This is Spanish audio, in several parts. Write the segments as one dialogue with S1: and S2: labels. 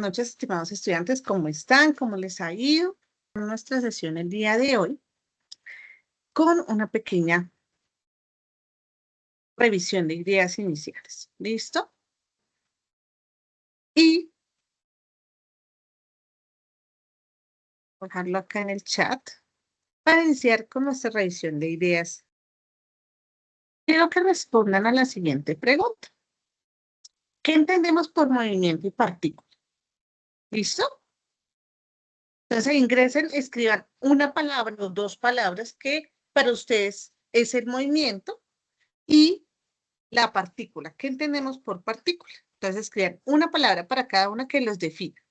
S1: Buenas noches, estimados estudiantes, ¿cómo están? ¿Cómo les ha ido? Nuestra sesión el día de hoy con una pequeña revisión de ideas iniciales. ¿Listo? Y voy a dejarlo acá en el chat para iniciar con nuestra revisión de ideas. Quiero que respondan a la siguiente pregunta. ¿Qué entendemos por movimiento y partícula? ¿Listo? Entonces ingresen, escriban una palabra o dos palabras que para ustedes es el movimiento y la partícula. ¿Qué entendemos por partícula? Entonces escriban una palabra para cada una que los defina.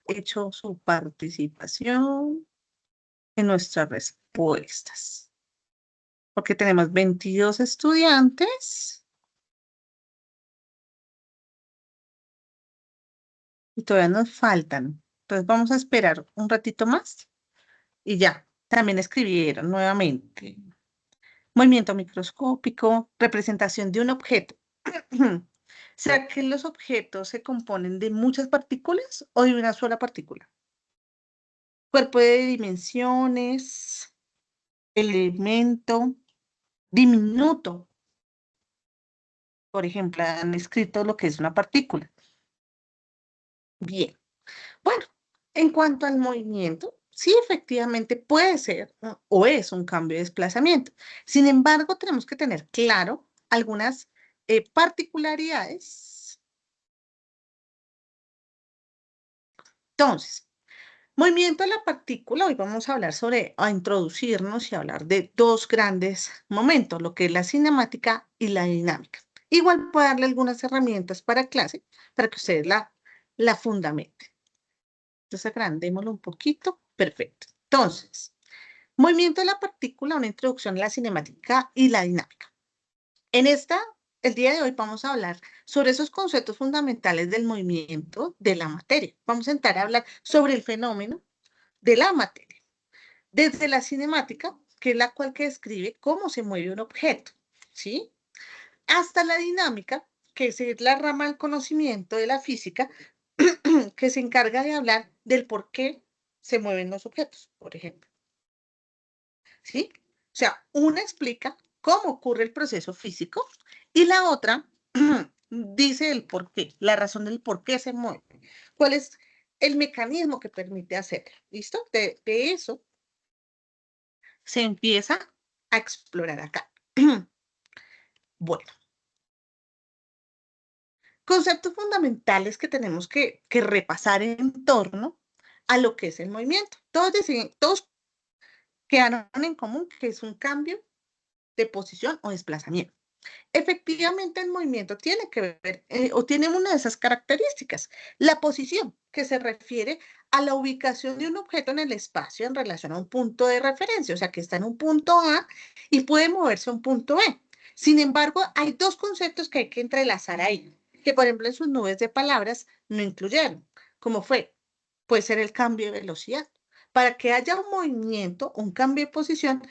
S1: Hecho su participación en nuestras respuestas. Porque tenemos 22 estudiantes y todavía nos faltan. Entonces vamos a esperar un ratito más y ya. También escribieron nuevamente. Movimiento microscópico, representación de un objeto. ¿Será que los objetos se componen de muchas partículas o de una sola partícula? Cuerpo de dimensiones, elemento, diminuto. Por ejemplo, han escrito lo que es una partícula. Bien. Bueno, en cuanto al movimiento, sí, efectivamente puede ser o es un cambio de desplazamiento. Sin embargo, tenemos que tener claro algunas particularidades. Entonces, movimiento de la partícula, hoy vamos a hablar a introducirnos y hablar de dos grandes momentos, lo que es la cinemática y la dinámica. Igual puedo darle algunas herramientas para clase, para que ustedes la fundamenten. Entonces, agrandémoslo un poquito. Perfecto. Entonces, movimiento de la partícula, una introducción a la cinemática y la dinámica. El día de hoy vamos a hablar sobre esos conceptos fundamentales del movimiento de la materia. Vamos a entrar a hablar sobre el fenómeno de la materia. Desde la cinemática, que es la cual que describe cómo se mueve un objeto, ¿sí? Hasta la dinámica, que es la rama del conocimiento de la física, que se encarga de hablar del por qué se mueven los objetos, por ejemplo. ¿Sí? O sea, una explica cómo ocurre el proceso físico y la otra dice el por qué, la razón del por qué se mueve. ¿Cuál es el mecanismo que permite hacerlo? ¿Listo? De eso se empieza a explorar acá. Bueno, conceptos fundamentales que tenemos que repasar en torno a lo que es el movimiento. Todos quedaron en común que es un cambio de posición o desplazamiento. Efectivamente, el movimiento tiene que ver o tiene una de esas características, la posición, que se refiere a la ubicación de un objeto en el espacio en relación a un punto de referencia, o sea, que está en un punto A y puede moverse a un punto B. Sin embargo, hay dos conceptos que hay que entrelazar ahí, que por ejemplo en sus nubes de palabras no incluyeron, como puede ser el cambio de velocidad. Para que haya un movimiento, un cambio de posición,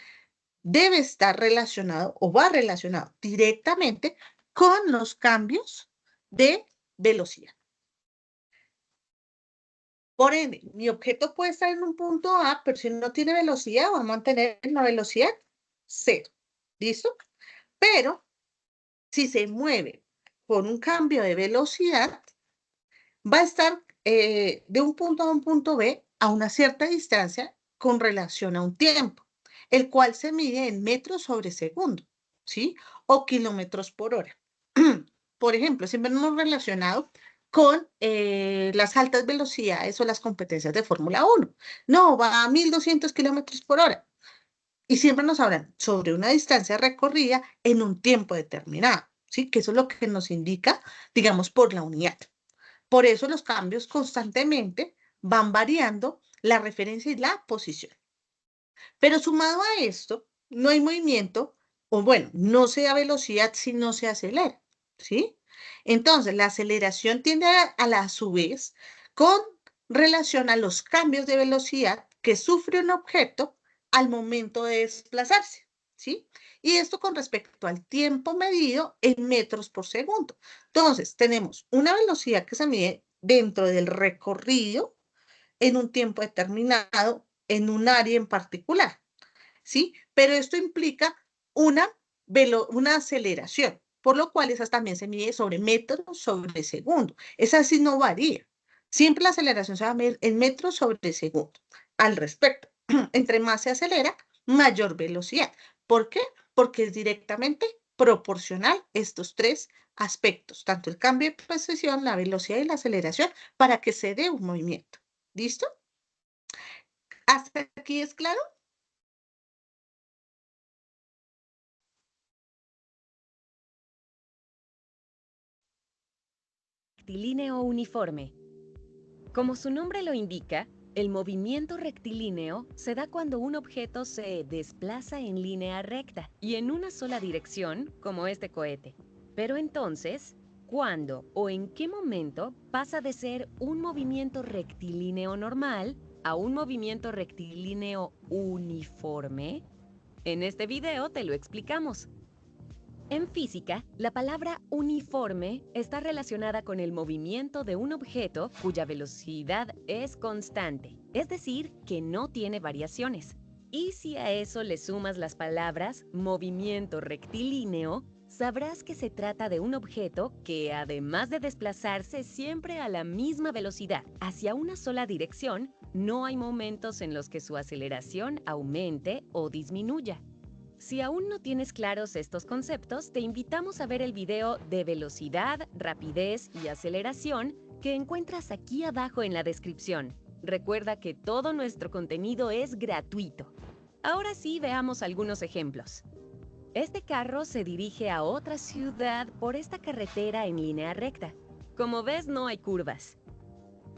S1: debe estar relacionado o va relacionado directamente con los cambios de velocidad. Por ende, mi objeto puede estar en un punto A, pero si no tiene velocidad, va a mantener una velocidad cero. ¿Listo? Pero si se mueve con un cambio de velocidad, va a estar de un punto A a un punto B a una cierta distancia con relación a un tiempo, el cual se mide en metros sobre segundo, ¿sí? O kilómetros por hora. Por ejemplo, siempre hemos relacionado con las altas velocidades o las competencias de Fórmula 1. No, va a 1200 kilómetros por hora. Y siempre nos hablan sobre una distancia recorrida en un tiempo determinado, ¿sí? Que eso es lo que nos indica, digamos, por la unidad. Por eso los cambios constantemente van variando la referencia y la posición. Pero sumado a esto, no hay movimiento, o bueno, no se da velocidad si no se acelera, ¿sí? Entonces, la aceleración tiende a su vez con relación a los cambios de velocidad que sufre un objeto al momento de desplazarse, ¿sí? Y esto con respecto al tiempo medido en metros por segundo. Entonces, tenemos una velocidad que se mide dentro del recorrido en un tiempo determinado, en un área en particular, ¿sí? Pero esto implica una, una aceleración, por lo cual esa también se mide sobre metros sobre segundo. Esa sí no varía. Siempre la aceleración se va a medir en metros sobre segundo. Al respecto, entre más se acelera, mayor velocidad. ¿Por qué? Porque es directamente proporcional estos tres aspectos, tanto el cambio de posición, la velocidad y la aceleración, para que se dé un movimiento. ¿Listo? ¿Hasta aquí es claro?
S2: Rectilíneo uniforme. Como su nombre lo indica, el movimiento rectilíneo se da cuando un objeto se desplaza en línea recta y en una sola dirección, como este cohete. Pero entonces, ¿cuándo o en qué momento pasa de ser un movimiento rectilíneo normal a un movimiento rectilíneo uniforme? En este video te lo explicamos. En física, la palabra uniforme está relacionada con el movimiento de un objeto cuya velocidad es constante, es decir, que no tiene variaciones. Y si a eso le sumas las palabras movimiento rectilíneo, sabrás que se trata de un objeto que, además de desplazarse siempre a la misma velocidad hacia una sola dirección, no hay momentos en los que su aceleración aumente o disminuya. Si aún no tienes claros estos conceptos, te invitamos a ver el video de velocidad, rapidez y aceleración que encuentras aquí abajo en la descripción. Recuerda que todo nuestro contenido es gratuito. Ahora sí, veamos algunos ejemplos. Este carro se dirige a otra ciudad por esta carretera en línea recta. Como ves, no hay curvas.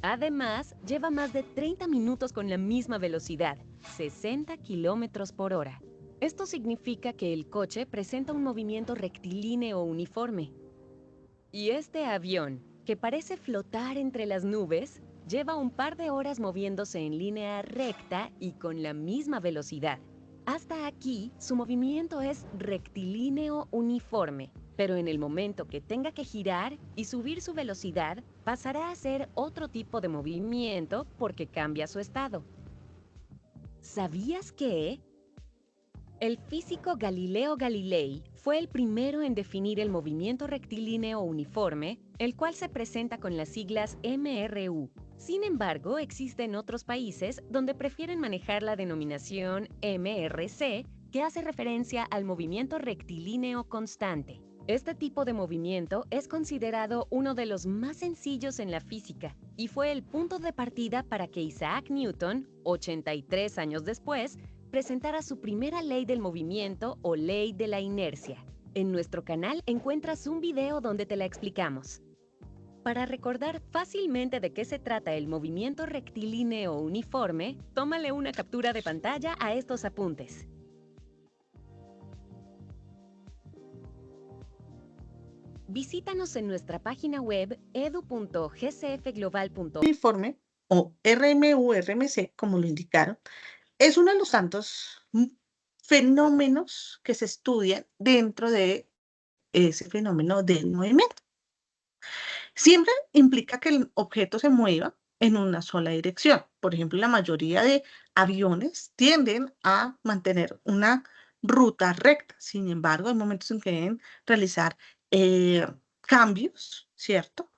S2: Además, lleva más de 30 minutos con la misma velocidad, 60 kilómetros por hora. Esto significa que el coche presenta un movimiento rectilíneo uniforme. Y este avión, que parece flotar entre las nubes, lleva un par de horas moviéndose en línea recta y con la misma velocidad. Hasta aquí, su movimiento es rectilíneo uniforme, pero en el momento que tenga que girar y subir su velocidad, pasará a ser otro tipo de movimiento porque cambia su estado. ¿Sabías que el físico Galileo Galilei fue el primero en definir el movimiento rectilíneo uniforme, el cual se presenta con las siglas MRU? Sin embargo, existen otros países donde prefieren manejar la denominación MRC, que hace referencia al movimiento rectilíneo constante. Este tipo de movimiento es considerado uno de los más sencillos en la física y fue el punto de partida para que Isaac Newton, 83 años después, presentara su primera ley del movimiento o ley de la inercia. En nuestro canal encuentras un video donde te la explicamos. Para recordar fácilmente de qué se trata el movimiento rectilíneo uniforme, tómale una captura de pantalla a estos apuntes. Visítanos en nuestra página web edu.gcfglobal.org.
S1: Uniforme o RMU-RMC, como lo indicaron, es uno de los tantos fenómenos que se estudian dentro de ese fenómeno del movimiento. Siempre implica que el objeto se mueva en una sola dirección. Por ejemplo, la mayoría de aviones tienden a mantener una ruta recta. Sin embargo, hay momentos en que deben realizar cambios, ¿cierto?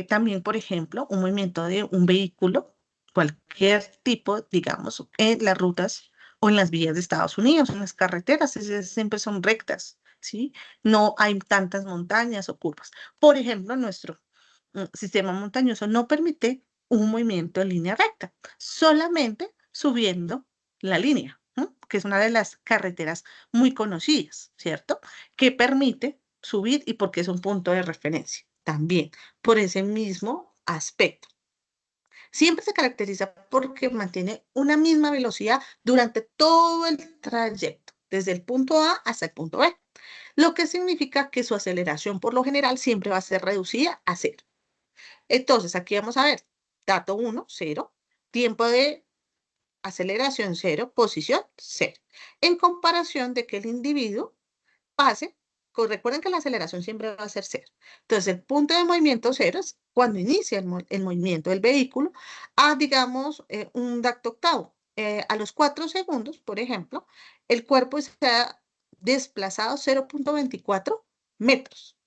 S1: También, por ejemplo, un movimiento de un vehículo, cualquier tipo, digamos, en las rutas o en las vías de Estados Unidos, en las carreteras, siempre son rectas, ¿sí? No hay tantas montañas o curvas. Por ejemplo, nuestro sistema montañoso no permite un movimiento en línea recta, solamente subiendo la línea, que es una de las carreteras muy conocidas, ¿cierto? Que permite subir y porque es un punto de referencia también, por ese mismo aspecto. Siempre se caracteriza porque mantiene una misma velocidad durante todo el trayecto, desde el punto A hasta el punto B, lo que significa que su aceleración por lo general siempre va a ser reducida a cero. Entonces, aquí vamos a ver, dato 1, 0, tiempo de aceleración 0, posición 0, en comparación de que el individuo pase, recuerden que la aceleración siempre va a ser 0. Entonces, el punto de movimiento 0 es cuando inicia el movimiento del vehículo a, digamos, un dacto octavo. A los 4 segundos, por ejemplo, el cuerpo se ha desplazado 0,24 metros.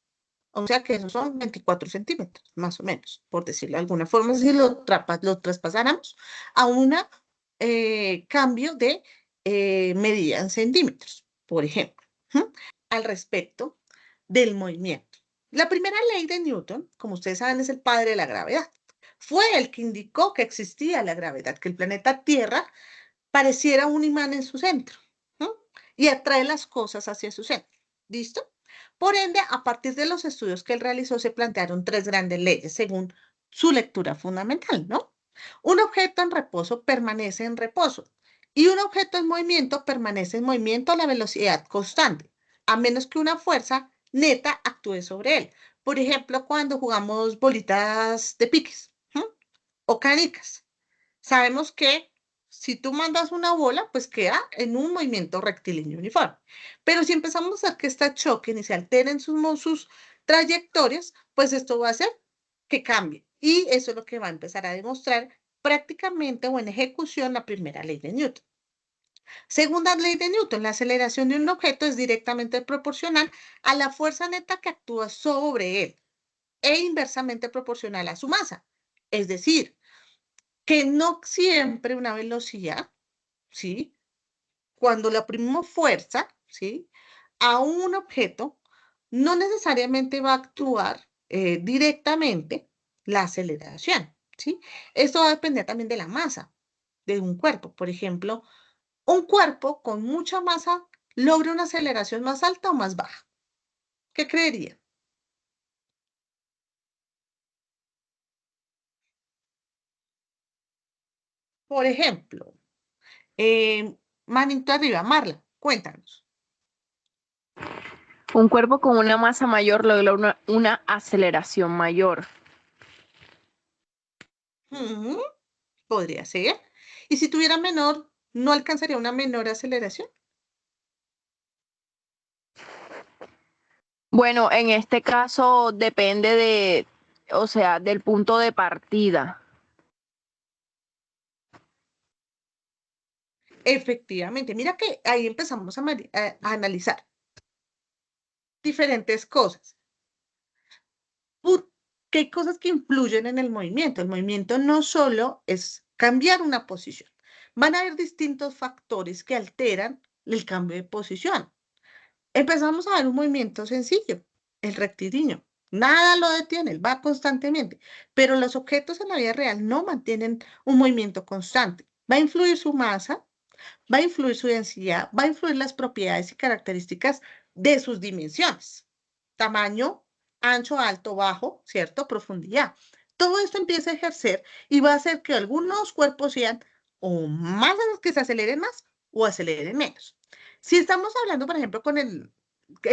S1: O sea que esos son 24 centímetros, más o menos, por decirlo de alguna forma, si lo traspasáramos a un cambio de medida en centímetros, por ejemplo. Al respecto del movimiento. La primera ley de Newton, como ustedes saben, es el padre de la gravedad. Fue el que indicó que existía la gravedad, que el planeta Tierra pareciera un imán en su centro, ¿no? Y atrae las cosas hacia su centro. ¿Listo? Por ende, a partir de los estudios que él realizó, se plantearon tres grandes leyes según su lectura fundamental, ¿no? Un objeto en reposo permanece en reposo y un objeto en movimiento permanece en movimiento a la velocidad constante, a menos que una fuerza neta actúe sobre él. Por ejemplo, cuando jugamos bolitas de piques, ¿sí? O canicas. Sabemos que si tú mandas una bola, pues queda en un movimiento rectilíneo uniforme. Pero si empezamos a hacer que esta choquen y se alteren sus trayectorias, pues esto va a hacer que cambie. Y eso es lo que va a empezar a demostrar prácticamente o en ejecución la primera ley de Newton. Segunda ley de Newton, la aceleración de un objeto es directamente proporcional a la fuerza neta que actúa sobre él e inversamente proporcional a su masa. Es decir, que no siempre una velocidad, ¿sí? Cuando le oprimimos fuerza, ¿sí? A un objeto, no necesariamente va a actuar directamente la aceleración, ¿sí? Esto va a depender también de la masa de un cuerpo. Por ejemplo, un cuerpo con mucha masa logra una aceleración más alta o más baja. ¿Qué creería? Por ejemplo, manito arriba, Marla, cuéntanos.
S3: Un cuerpo con una masa mayor logra una aceleración mayor.
S1: Podría ser. Y si tuviera menor, ¿no alcanzaría una menor aceleración?
S3: Bueno, en este caso depende o sea, del punto de partida.
S1: Efectivamente, mira que ahí empezamos a analizar diferentes cosas. Porque hay cosas que influyen en el movimiento. El movimiento no solo es cambiar una posición. Van a haber distintos factores que alteran el cambio de posición. Empezamos a ver un movimiento sencillo, el rectilíneo. Nada lo detiene, él va constantemente. Pero los objetos en la vida real no mantienen un movimiento constante. Va a influir su masa, va a influir su densidad, va a influir las propiedades y características de sus dimensiones. Tamaño, ancho, alto, bajo, ¿cierto? Profundidad. Todo esto empieza a ejercer y va a hacer que algunos cuerpos sean o más que se aceleren más o aceleren menos. Si estamos hablando, por ejemplo, con el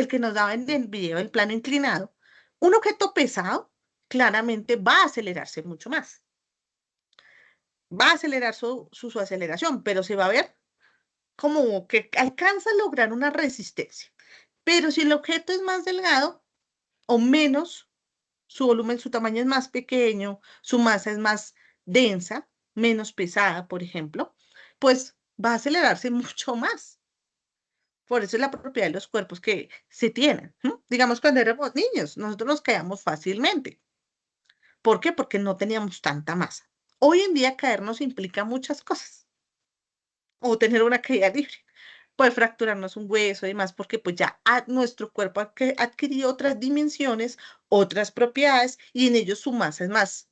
S1: que nos daba en el video el plano inclinado, un objeto pesado claramente va a acelerarse mucho más. Va a acelerar su aceleración, pero se va a ver como que alcanza a lograr una resistencia. Pero si el objeto es más delgado o menos, su volumen, su tamaño es más pequeño, su masa es más densa, menos pesada, por ejemplo, pues va a acelerarse mucho más. Por eso es la propiedad de los cuerpos que se tienen. Digamos, cuando éramos niños, nosotros nos caíamos fácilmente. ¿Por qué? Porque no teníamos tanta masa. Hoy en día caernos implica muchas cosas. O tener una caída libre. Puede fracturarnos un hueso y demás, porque pues ya nuestro cuerpo ha adquirido otras dimensiones, otras propiedades, y en ellos su masa es más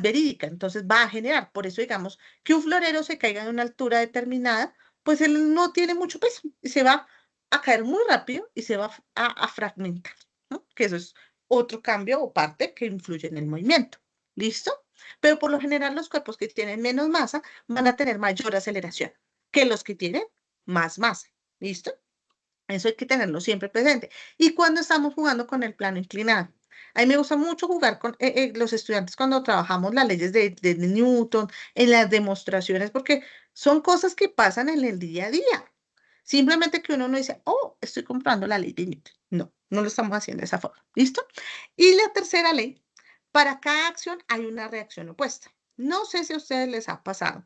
S1: verídica, entonces va a generar. Por eso digamos que un florero se caiga de una altura determinada, pues él no tiene mucho peso y se va a caer muy rápido y se va a fragmentar, ¿no? Que eso es otro cambio o parte que influye en el movimiento. ¿Listo? Pero por lo general los cuerpos que tienen menos masa van a tener mayor aceleración que los que tienen más masa. ¿Listo? Eso hay que tenerlo siempre presente. Y cuando estamos jugando con el plano inclinado, a mí me gusta mucho jugar con los estudiantes cuando trabajamos las leyes de Newton, en las demostraciones, porque son cosas que pasan en el día a día. Simplemente que uno no dice, oh, estoy comprando la ley de Newton. No, no lo estamos haciendo de esa forma. ¿Listo? Y la tercera ley, para cada acción hay una reacción opuesta. No sé si a ustedes les ha pasado,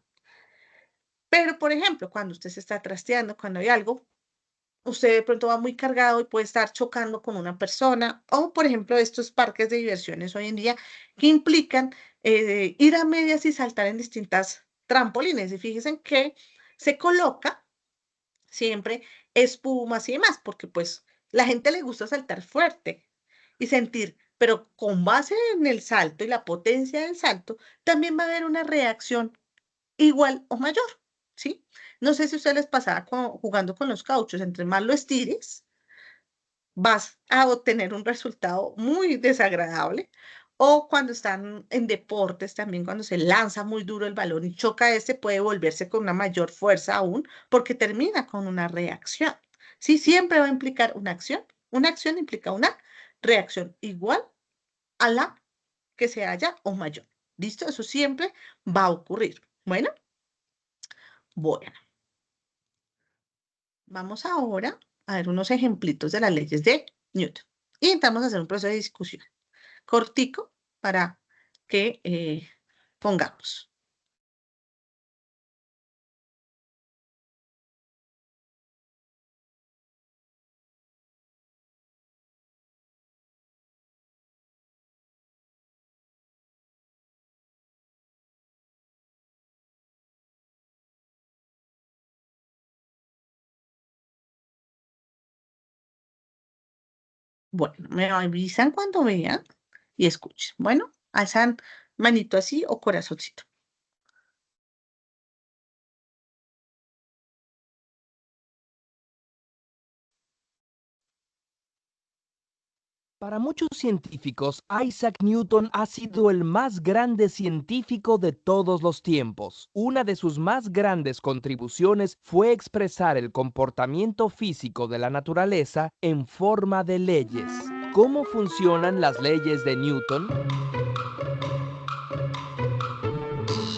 S1: pero por ejemplo, cuando usted se está trasteando, cuando hay algo, usted de pronto va muy cargado y puede estar chocando con una persona, o por ejemplo, estos parques de diversiones hoy en día que implican ir a medias y saltar en distintas trampolines. Y fíjense que se coloca siempre espumas y demás, porque pues la gente le gusta saltar fuerte y sentir, pero con base en el salto y la potencia del salto, también va a haber una reacción igual o mayor, ¿sí? No sé si a ustedes les pasaba jugando con los cauchos, entre más lo estires, vas a obtener un resultado muy desagradable. O cuando están en deportes también, cuando se lanza muy duro el balón y choca este, puede volverse con una mayor fuerza aún, porque termina con una reacción. Sí, siempre va a implicar una acción. Una acción implica una reacción igual a la que se haya o mayor. ¿Listo? Eso siempre va a ocurrir. Bueno, vamos ahora a ver unos ejemplitos de las leyes de Newton. Y intentamos hacer un proceso de discusión cortico para que pongamos. Bueno, me avisan cuando vean y escuchen. Bueno, alzan manito así o corazoncito.
S4: Para muchos científicos, Isaac Newton ha sido el más grande científico de todos los tiempos. Una de sus más grandes contribuciones fue expresar el comportamiento físico de la naturaleza en forma de leyes. ¿Cómo funcionan las leyes de Newton?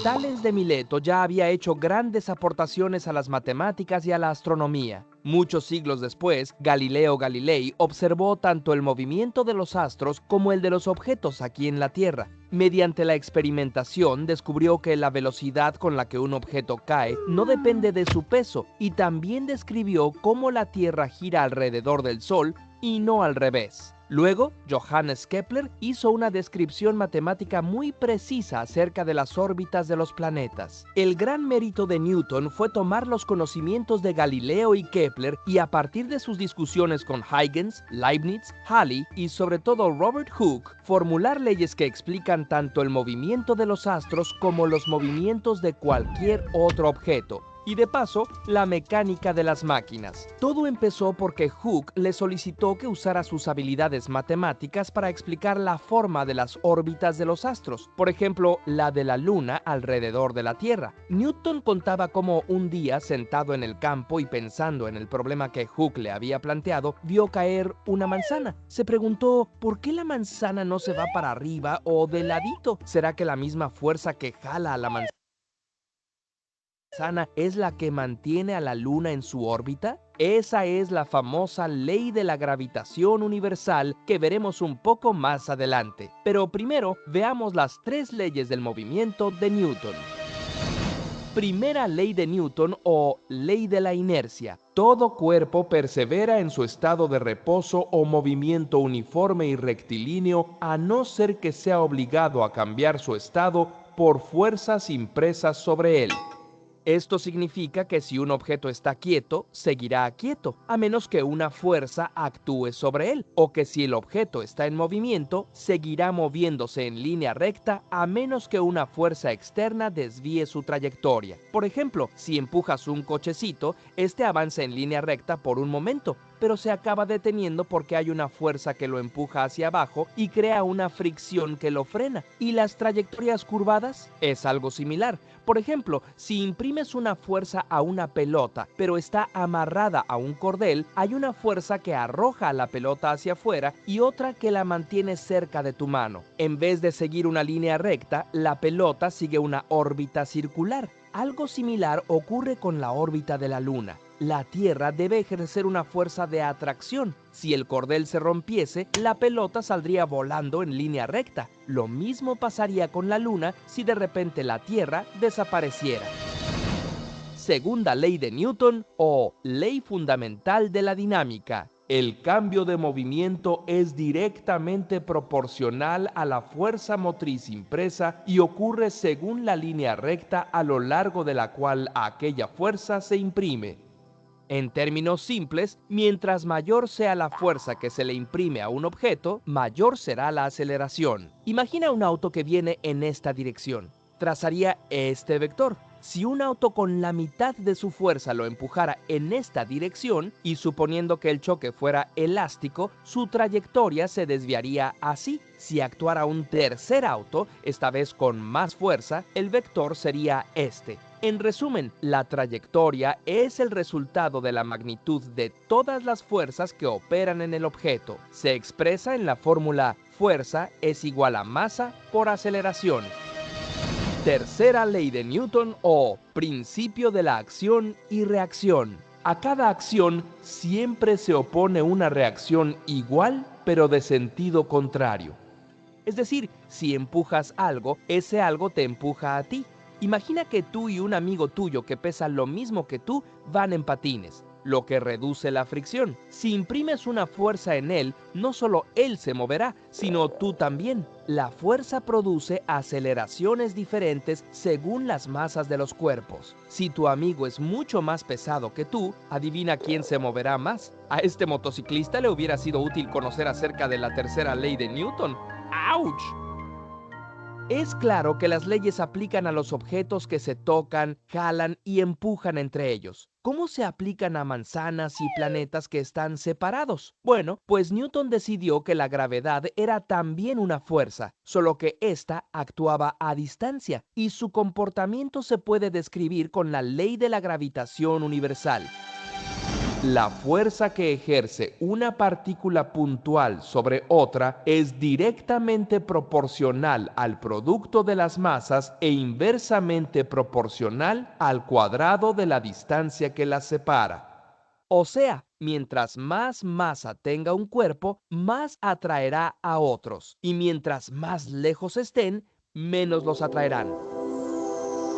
S4: Tales de Mileto ya había hecho grandes aportaciones a las matemáticas y a la astronomía. Muchos siglos después, Galileo Galilei observó tanto el movimiento de los astros como el de los objetos aquí en la Tierra. Mediante la experimentación descubrió que la velocidad con la que un objeto cae no depende de su peso y también describió cómo la Tierra gira alrededor del Sol y no al revés. Luego, Johannes Kepler hizo una descripción matemática muy precisa acerca de las órbitas de los planetas. El gran mérito de Newton fue tomar los conocimientos de Galileo y Kepler y a partir de sus discusiones con Huygens, Leibniz, Halley y sobre todo Robert Hooke, formular leyes que explican tanto el movimiento de los astros como los movimientos de cualquier otro objeto. Y de paso, la mecánica de las máquinas. Todo empezó porque Hooke le solicitó que usara sus habilidades matemáticas para explicar la forma de las órbitas de los astros, por ejemplo, la de la Luna alrededor de la Tierra. Newton contaba cómo un día, sentado en el campo y pensando en el problema que Hooke le había planteado, vio caer una manzana. Se preguntó, ¿por qué la manzana no se va para arriba o de ladito? ¿Será que la misma fuerza que jala a la manzana es la que mantiene a la Luna en su órbita? Esa es la famosa ley de la gravitación universal que veremos un poco más adelante. Pero primero veamos las 3 leyes del movimiento de Newton. Primera ley de Newton o ley de la inercia. Todo cuerpo persevera en su estado de reposo o movimiento uniforme y rectilíneo a no ser que sea obligado a cambiar su estado por fuerzas impresas sobre él. Esto significa que si un objeto está quieto, seguirá quieto, a menos que una fuerza actúe sobre él, o que si el objeto está en movimiento, seguirá moviéndose en línea recta a menos que una fuerza externa desvíe su trayectoria. Por ejemplo, si empujas un cochecito, este avanza en línea recta por un momento, pero se acaba deteniendo porque hay una fuerza que lo empuja hacia abajo y crea una fricción que lo frena. ¿Y las trayectorias curvadas? Es algo similar. Por ejemplo, si imprimes una fuerza a una pelota, pero está amarrada a un cordel, hay una fuerza que arroja a la pelota hacia afuera y otra que la mantiene cerca de tu mano. En vez de seguir una línea recta, la pelota sigue una órbita circular. Algo similar ocurre con la órbita de la Luna. La Tierra debe ejercer una fuerza de atracción. Si el cordel se rompiese, la pelota saldría volando en línea recta. Lo mismo pasaría con la Luna si de repente la Tierra desapareciera. Segunda ley de Newton o ley fundamental de la dinámica. El cambio de movimiento es directamente proporcional a la fuerza motriz impresa y ocurre según la línea recta a lo largo de la cual aquella fuerza se imprime. En términos simples, mientras mayor sea la fuerza que se le imprime a un objeto, mayor será la aceleración. Imagina un auto que viene en esta dirección. Trazaría este vector. Si un auto con la mitad de su fuerza lo empujara en esta dirección, y suponiendo que el choque fuera elástico, su trayectoria se desviaría así. Si actuara un tercer auto, esta vez con más fuerza, el vector sería este. En resumen, la trayectoria es el resultado de la magnitud de todas las fuerzas que operan en el objeto. Se expresa en la fórmula fuerza es igual a masa por aceleración. Tercera ley de Newton o principio de la acción y reacción. A cada acción siempre se opone una reacción igual pero de sentido contrario. Es decir, si empujas algo, ese algo te empuja a ti. Imagina que tú y un amigo tuyo que pesa lo mismo que tú van en patines, lo que reduce la fricción. Si imprimes una fuerza en él, no solo él se moverá, sino tú también. La fuerza produce aceleraciones diferentes según las masas de los cuerpos. Si tu amigo es mucho más pesado que tú, adivina quién se moverá más. A este motociclista le hubiera sido útil conocer acerca de la tercera ley de Newton. ¡Auch! Es claro que las leyes aplican a los objetos que se tocan, jalan y empujan entre ellos. ¿Cómo se aplican a manzanas y planetas que están separados? Bueno, pues Newton decidió que la gravedad era también una fuerza, solo que ésta actuaba a distancia, y su comportamiento se puede describir con la ley de la gravitación universal. La fuerza que ejerce una partícula puntual sobre otra es directamente proporcional al producto de las masas e inversamente proporcional al cuadrado de la distancia que las separa. O sea, mientras más masa tenga un cuerpo, más atraerá a otros, y mientras más lejos estén, menos los atraerán.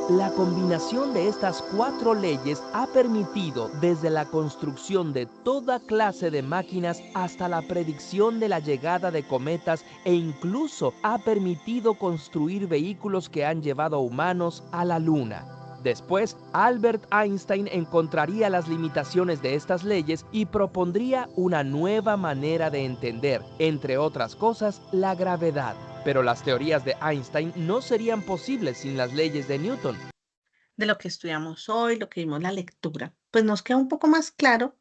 S4: La combinación de estas cuatro leyes ha permitido desde la construcción de toda clase de máquinas hasta la predicción de la llegada de cometas e incluso ha permitido construir vehículos que han llevado humanos a la Luna. Después, Albert Einstein encontraría las limitaciones de estas leyes y propondría una nueva manera de entender, entre otras cosas, la gravedad. Pero las teorías de Einstein no serían posibles sin las leyes de Newton.
S1: De lo que estudiamos hoy, lo que vimos la lectura, pues nos queda un poco más claro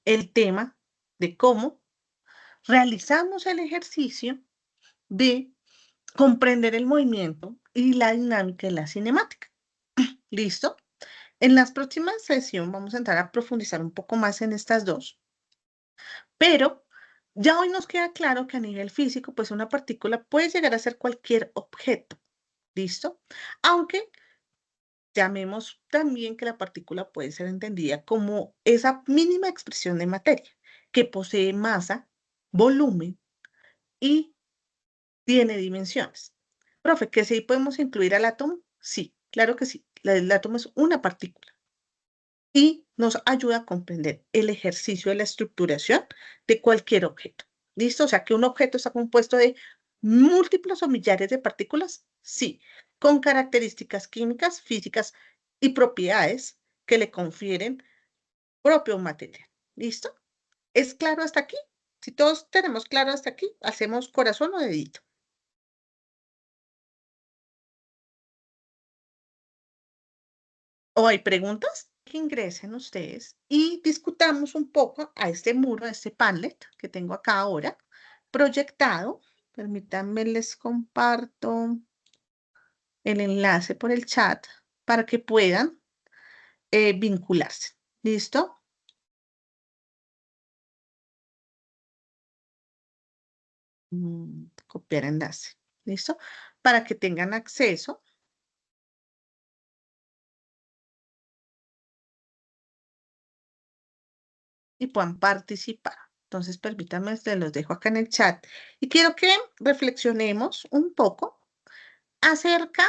S1: el tema de cómo realizamos el ejercicio de comprender el movimiento y la dinámica de la cinemática. ¿Listo? En las próximas sesiones vamos a entrar a profundizar un poco más en estas dos, pero ya hoy nos queda claro que a nivel físico, pues una partícula puede llegar a ser cualquier objeto. ¿Listo? Aunque llamemos también que la partícula puede ser entendida como esa mínima expresión de materia que posee masa, volumen y tiene dimensiones. Profe, ¿que sí podemos incluir al átomo? Sí, claro que sí. El átomo es una partícula y nos ayuda a comprender el ejercicio de la estructuración de cualquier objeto. ¿Listo? O sea, que un objeto está compuesto de múltiplos o millares de partículas, sí, con características químicas, físicas y propiedades que le confieren propio material. ¿Listo? ¿Es claro hasta aquí? Si todos tenemos claro hasta aquí, hacemos corazón o dedito. ¿O hay preguntas? que ingresen ustedes y discutamos un poco a este muro, a este Padlet que tengo acá ahora proyectado. Permítanme, les comparto el enlace por el chat para que puedan vincularse. ¿Listo? Copiar enlace. ¿Listo? Para que tengan acceso. Y puedan participar. Entonces, permítanme, se los dejo acá en el chat. Y quiero que reflexionemos un poco acerca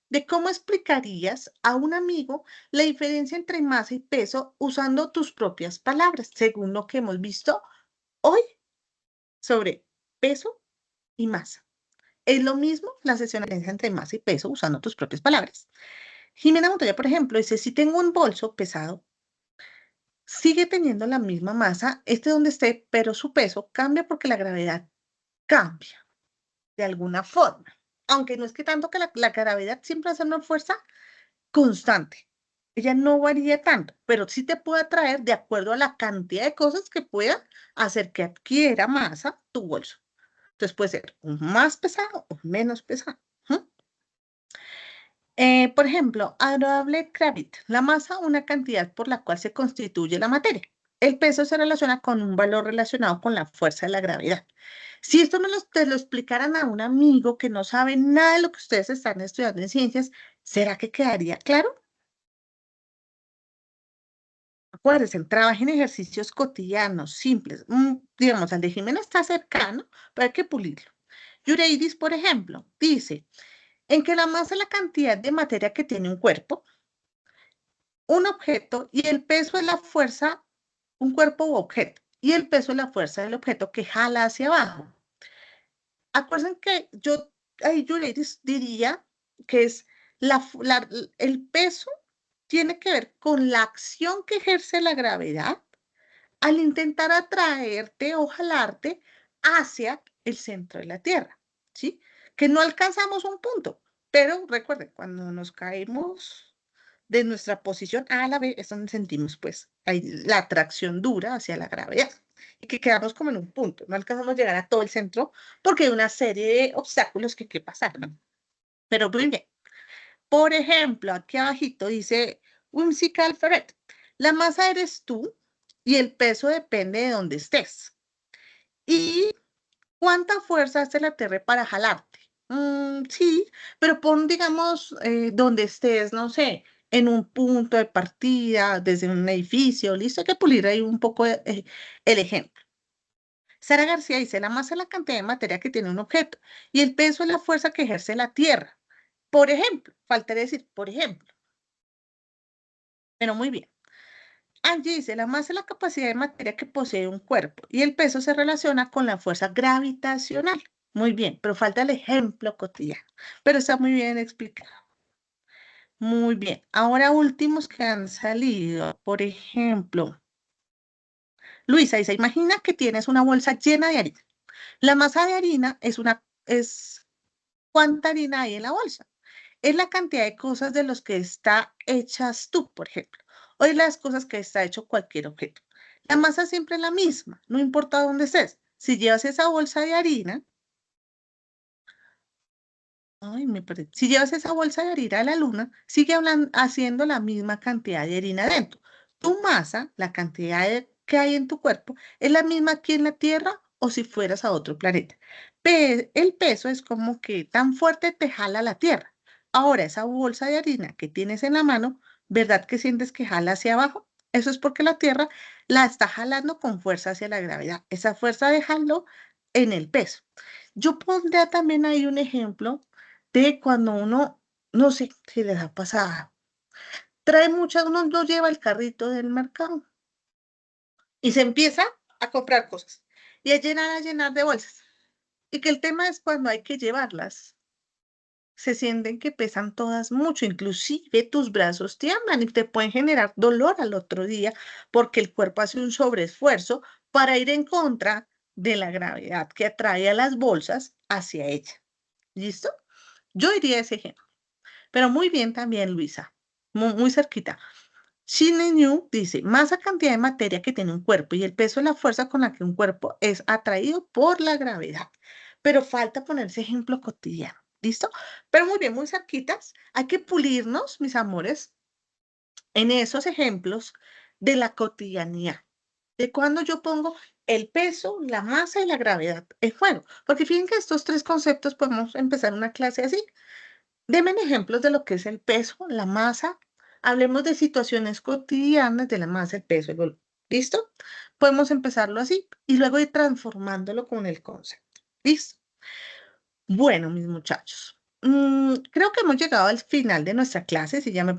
S1: de cómo explicarías a un amigo la diferencia entre masa y peso usando tus propias palabras, según lo que hemos visto hoy sobre peso y masa. Es lo mismo la sesión de diferencia entre masa y peso usando tus propias palabras. Jimena Montoya, por ejemplo, dice, si tengo un bolso pesado, sigue teniendo la misma masa, esté donde esté, pero su peso cambia porque la gravedad cambia de alguna forma. Aunque no es que tanto que la gravedad siempre hace una fuerza constante. Ella no varía tanto, pero sí te puede atraer de acuerdo a la cantidad de cosas que puedan hacer que adquiera masa tu bolso. Entonces puede ser más pesado o menos pesado. Por ejemplo, Adorable Kravitz, la masa, una cantidad por la cual se constituye la materia. El peso se relaciona con un valor relacionado con la fuerza de la gravedad. Si esto te lo explicaran a un amigo que no sabe nada de lo que ustedes están estudiando en ciencias, ¿será que quedaría claro? Acuérdense, trabajen ejercicios cotidianos, simples. Digamos, al de Jimena está cercano, pero hay que pulirlo. Yureidis, por ejemplo, dice, en que la masa es la cantidad de materia que tiene un cuerpo, un objeto, y el peso es la fuerza, un cuerpo u objeto, y el peso es la fuerza del objeto que jala hacia abajo. Acuérdense que ahí yo diría que es el peso tiene que ver con la acción que ejerce la gravedad al intentar atraerte o jalarte hacia el centro de la Tierra, ¿sí? Que no alcanzamos un punto, pero recuerden, cuando nos caemos de nuestra posición A a la B, es donde sentimos, pues, ahí la atracción dura hacia la gravedad y que quedamos como en un punto, no alcanzamos a llegar a todo el centro porque hay una serie de obstáculos que hay que pasar, ¿no? Pero muy bien. Por ejemplo, aquí abajito dice Whimsical Ferret, la masa eres tú y el peso depende de dónde estés. ¿Y cuánta fuerza hace la Tierra para jalarte? Sí, pero pon, digamos, donde estés, no sé, en un punto de partida, desde un edificio, listo, hay que pulir ahí un poco el ejemplo. Sara García dice, la masa es la cantidad de materia que tiene un objeto y el peso es la fuerza que ejerce la Tierra. Por ejemplo, faltaría decir, por ejemplo, pero muy bien. Angie dice, la masa es la capacidad de materia que posee un cuerpo y el peso se relaciona con la fuerza gravitacional. Muy bien, pero falta el ejemplo cotidiano, pero está muy bien explicado. Muy bien, ahora últimos que han salido, por ejemplo, Luisa dice, imagina que tienes una bolsa llena de harina. La masa de harina es cuánta harina hay en la bolsa. Es la cantidad de cosas de los que está hechas tú, por ejemplo, o de las cosas que está hecho cualquier objeto. La masa siempre es la misma, no importa dónde estés. Si llevas esa bolsa de harina, ay, me perdí. Si llevas esa bolsa de harina a la luna, sigue haciendo la misma cantidad de harina dentro. Tu masa, la cantidad que hay en tu cuerpo, es la misma aquí en la Tierra o si fueras a otro planeta. El peso es como que tan fuerte te jala la Tierra. Ahora, esa bolsa de harina que tienes en la mano, ¿verdad que sientes que jala hacia abajo? Eso es porque la Tierra la está jalando con fuerza hacia la gravedad. Esa fuerza de jalo en el peso. Yo pondría también ahí un ejemplo de cuando uno, no sé si les ha pasado, trae muchas, uno no lleva el carrito del mercado y se empieza a comprar cosas y a llenar de bolsas. Y que el tema es cuando hay que llevarlas. Se sienten que pesan todas mucho, inclusive tus brazos tiemblan y te pueden generar dolor al otro día porque el cuerpo hace un sobreesfuerzo para ir en contra de la gravedad que atrae a las bolsas hacia ella. ¿Listo? Yo iría a ese ejemplo. Pero muy bien también, Luisa. Muy, muy cerquita. Sidney New dice, masa cantidad de materia que tiene un cuerpo y el peso es la fuerza con la que un cuerpo es atraído por la gravedad. Pero falta ponerse ejemplo cotidiano, ¿listo? Pero muy bien, muy cerquitas. Hay que pulirnos, mis amores, en esos ejemplos de la cotidianidad, de cuando yo pongo el peso, la masa y la gravedad en juego. Porque fíjense que estos tres conceptos podemos empezar una clase así. Denme ejemplos de lo que es el peso, la masa. Hablemos de situaciones cotidianas de la masa, el peso, el volumen. ¿Listo? Podemos empezarlo así y luego ir transformándolo con el concepto. ¿Listo? Bueno, mis muchachos, creo que hemos llegado al final de nuestra clase. Si ya me